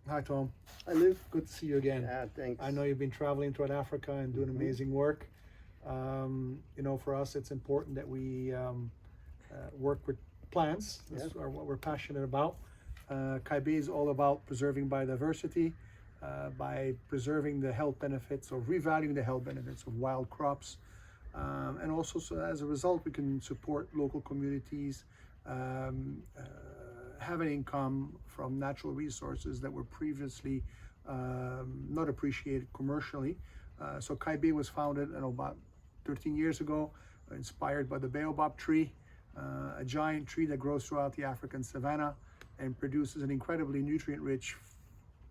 Hi, Tom. Hi, Luke. Good to see you again. Yeah, thanks. I know you've been traveling throughout Africa and doing amazing work. For us, it's important that we work with plants. That's Yeah. what we're passionate about. Kaibe is all about preserving biodiversity by preserving the health benefits or revaluing the health benefits of wild crops. And also, so as a result, we can support local communities, um, uh, have an income from natural resources that were previously not appreciated commercially. So Kaibe was founded about 13 years ago, inspired by the Baobab tree, a giant tree that grows throughout the African savanna and produces an incredibly nutrient-rich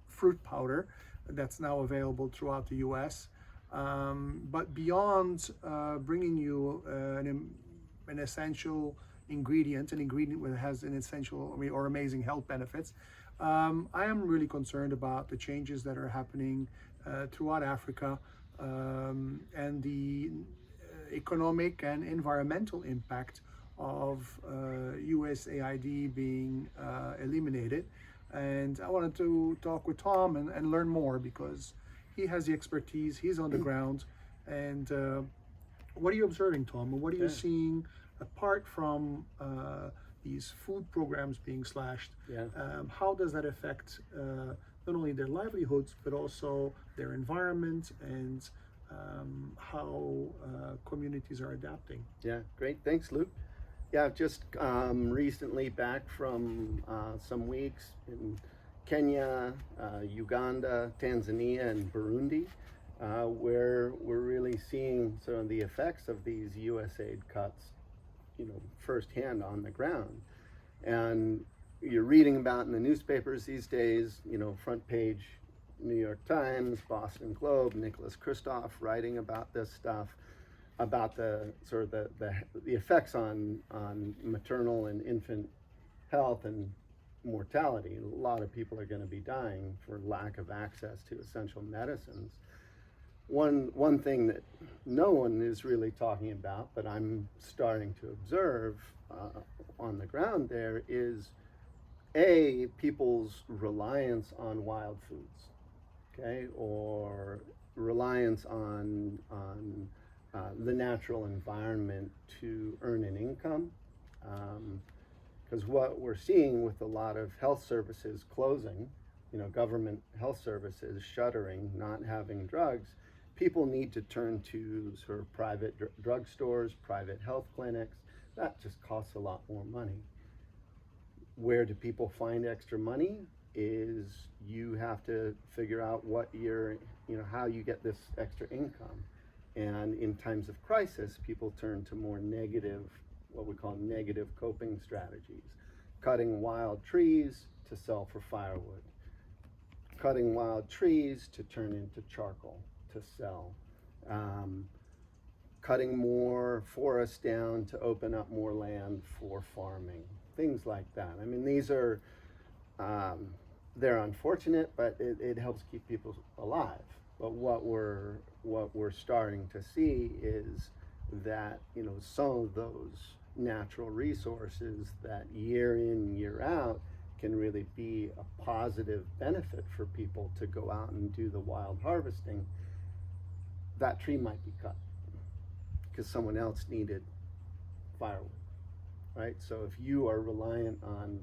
fruit powder that's now available throughout the US. But beyond bringing you an essential ingredient, an ingredient that has an essential or amazing health benefits, I am really concerned about the changes that are happening throughout Africa and the economic and environmental impact of USAID being eliminated. And I wanted to talk with Tom and learn more because he has the expertise, he's on the ground. And what are you observing, Tom? And what are you Yeah. seeing apart from these food programs being slashed? Yeah. How does that affect not only their livelihoods, but also their environment and how communities are adapting? Yeah. Great. Thanks, Luke. Yeah, I've just recently back from some weeks in Kenya, Uganda, Tanzania, and Burundi, where we're really seeing some of the effects of these USAID cuts, firsthand on the ground. And you're reading about in the newspapers these days, front page New York Times, Boston Globe, Nicholas Kristof writing about this stuff, about the sort of the effects on maternal and infant health and mortality. A lot of people are going to be dying for lack of access to essential medicines. One thing that no one is really talking about, but I'm starting to observe on the ground there is people's reliance on wild foods, okay, or reliance on the natural environment to earn an income. Because what we're seeing with a lot of health services closing, government health services shuttering, not having drugs, people need to turn to sort of private drugstores, private health clinics. That just costs a lot more money. Where do people find extra money? Is you have to figure out how you get this extra income. And in times of crisis, people turn to more negative, what we call negative coping strategies. Cutting wild trees to sell for firewood. Cutting wild trees to turn into charcoal to sell. Cutting more forests down to open up more land for farming. Things like that. I mean, these are, they're unfortunate, but it helps keep people alive. But what we're starting to see is that some of those natural resources that year in year out can really be a positive benefit for people to go out and do the wild harvesting. That tree might be cut because someone else needed firewood, right? So if you are reliant on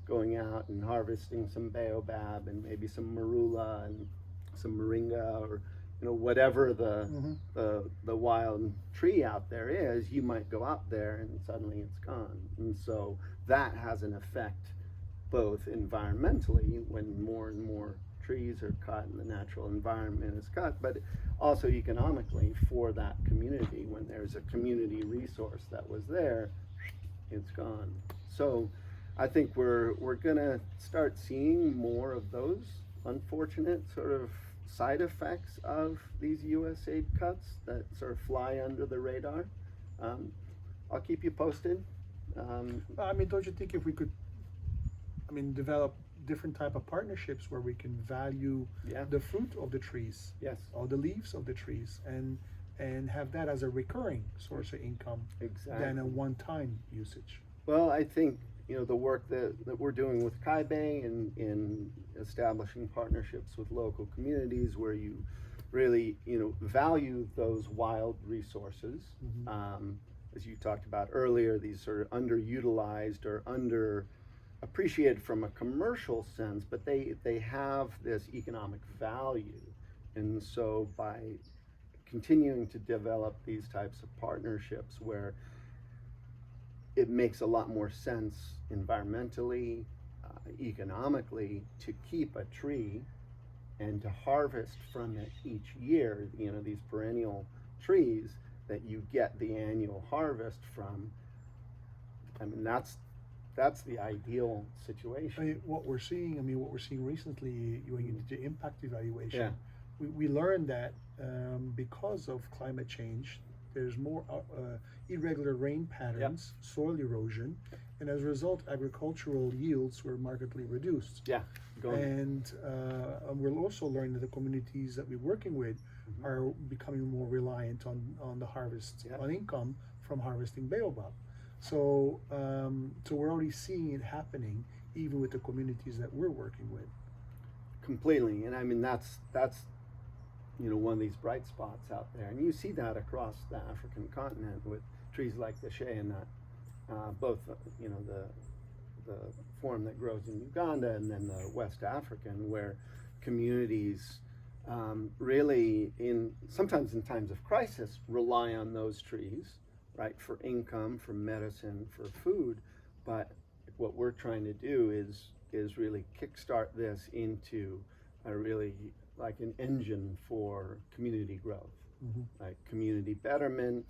going out and harvesting some baobab and maybe some marula and some moringa or whatever the wild tree out there is, you might go out there and suddenly it's gone. And so that has an effect both environmentally when more and more trees are cut and the natural environment is cut, but also economically for that community. When there's a community resource that was there, it's gone. So I think we're gonna start seeing more of those unfortunate sort of side effects of these USAID cuts that sort of fly under the radar. I'll keep you posted. Don't you think if we could, develop different type of partnerships where we can value the fruit of the trees, Yes. or the leaves of the trees, and have that as a recurring source of income Exactly. than a one-time usage? Well, I think the work that we're doing with Kaibe in establishing partnerships with local communities where you really, value those wild resources. As you talked about earlier, these sort of underutilized or underappreciated from a commercial sense, but they have this economic value. And so by continuing to develop these types of partnerships where it makes a lot more sense environmentally, economically, to keep a tree and to harvest from it each year, these perennial trees that you get the annual harvest from. I mean, that's the ideal situation. What we're seeing recently, going into the impact evaluation, we learned that because of climate change, there's more irregular rain patterns, soil erosion, and as a result, agricultural yields were markedly reduced. And we're also learning that the communities that we're working with are becoming more reliant on the harvest, on income from harvesting Baobab. So we're already seeing it happening, even with the communities that we're working with. Completely, and I mean that's one of these bright spots out there, and you see that across the African continent with trees like the shea and that, both the form that grows in Uganda and then the West African, where communities really, sometimes in times of crisis, rely on those trees, right, for income, for medicine, for food. But what we're trying to do is really kickstart this into a really like an engine for community growth, like community betterment,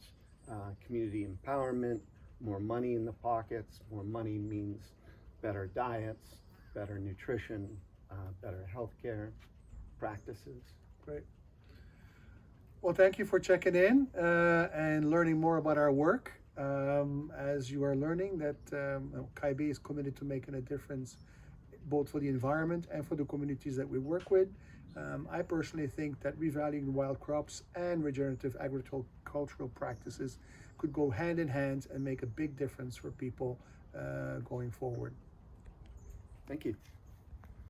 community empowerment, more money in the pockets. More money means better diets, better nutrition, better healthcare practices. Great. Well, thank you for checking in and learning more about our work. As you are learning that Kaibe is committed to making a difference both for the environment and for the communities that we work with. I personally think that revaluing wild crops and regenerative agricultural practices could go hand in hand and make a big difference for people going forward. Thank you.